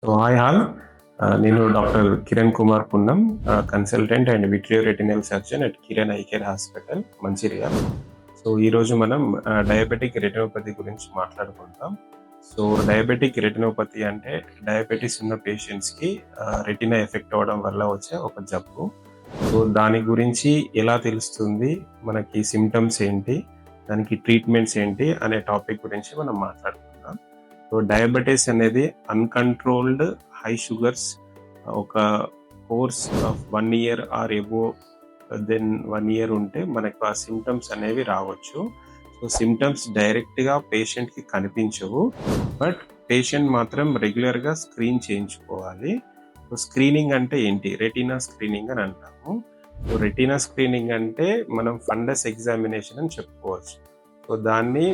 Hi all. నేను doctor Kiran Kumar Punnam, consultant and vitreo retinal surgeon at Kiran eye care hospital, Mancherial. So ఈరోజు మనం diabetic retinopathy గురించి మాట్లాడుకుంటాం. సో డయాబెటిక్ రెటినోపతి అంటే డయాబెటీస్ ఉన్న పేషెంట్స్కి రెటినా ఎఫెక్ట్ అవ్వడం వల్ల వచ్చే ఒక జబ్బు. సో దాని గురించి ఎలా తెలుస్తుంది, మనకి సిమ్టమ్స్ ఏంటి, దానికి ట్రీట్మెంట్స్ ఏంటి అనే టాపిక్ గురించి మనం మాట్లాడుకుందాం. సో డయాబెటీస్ అనేది అన్‌కంట్రోల్డ్ హై షుగర్స్ ఒక course of 1 year or above then 1 year ఉంటే మనకు ఆ సిమ్టమ్స్ అనేవి రావచ్చు. సో సిమ్టమ్స్ డైరెక్ట్‌గా పేషెంట్‌కి కనిపించవు. బట్ పేషెంట్ మాత్రం రెగ్యులర్‌గా స్క్రీన్ చేయించుకోవాలి. సో స్క్రీనింగ్ అంటే ఏంటి? రెటీనా స్క్రీనింగ్ అని అంటాము. సో రెటీనా స్క్రీనింగ్ అంటే మనం ఫండస్ ఎగ్జామినేషన్ అని చెప్పుకోవచ్చు. సో దాన్ని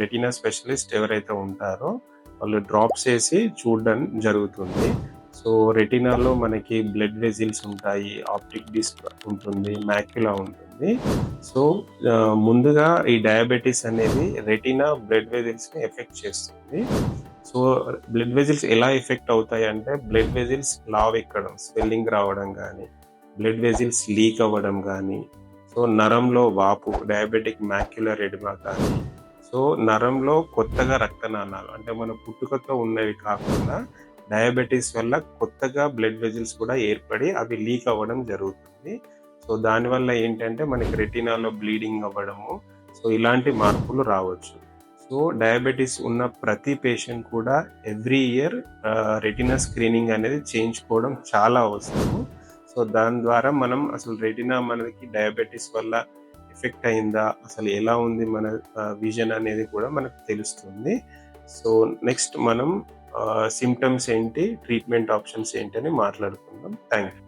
రెటీనా స్పెషలిస్ట్ ఎవరైతే ఉంటారో వాళ్ళు డ్రాప్స్ వేసి చూడడం జరుగుతుంది. సో రెటీనాలో మనకి బ్లడ్ వెజిల్స్ ఉంటాయి, ఆప్టిక్ డిస్క్ ఉంటుంది, మ్యాక్యులా ఉంటుంది. సో ముందుగా ఈ డయాబెటీస్ అనేది రెటీనా బ్లడ్ వెజిల్స్ని ఎఫెక్ట్ చేస్తుంది. సో బ్లడ్ వెజిల్స్ ఎలా ఎఫెక్ట్ అవుతాయి అంటే బ్లడ్ వెజిల్స్ లావ్ ఎక్కడం, స్వెల్లింగ్ రావడం కానీ, బ్లడ్ వెజిల్స్ లీక్ అవ్వడం కానీ, సో నరంలో వాపు, డయాబెటిక్ మ్యాక్యులర్ ఎడిమా కానీ, సో నరంలో కొత్తగా రక్తనాళాలు అంటే మన పుట్టుకతో ఉన్నవి కాకుండా డయాబెటీస్ వల్ల కొత్తగా బ్లడ్ వెజిల్స్ కూడా ఏర్పడి అవి లీక్ అవ్వడం జరుగుతుంది. సో దానివల్ల ఏంటంటే మనకి రెటీనాలో బ్లీడింగ్ అవ్వడము, సో ఇలాంటి మార్పులు రావచ్చు. సో డయాబెటీస్ ఉన్న ప్రతి పేషెంట్ కూడా ఎవ్రీ ఇయర్ రెటీనా స్క్రీనింగ్ అనేది చేయించుకోవడం చాలా అవసరము. సో దాని ద్వారా మనం అసలు రెటీనా మనకి డయాబెటీస్ వల్ల ఎఫెక్ట్ అయిందా, అసలు ఎలా ఉంది మన విజన్ అనేది కూడా మనకు తెలుస్తుంది. సో నెక్స్ట్ మనం సిమ్టమ్స్ ఏంటి, ట్రీట్మెంట్ ఆప్షన్స్ ఏంటి అని మాట్లాడుకుందాం. Thank you.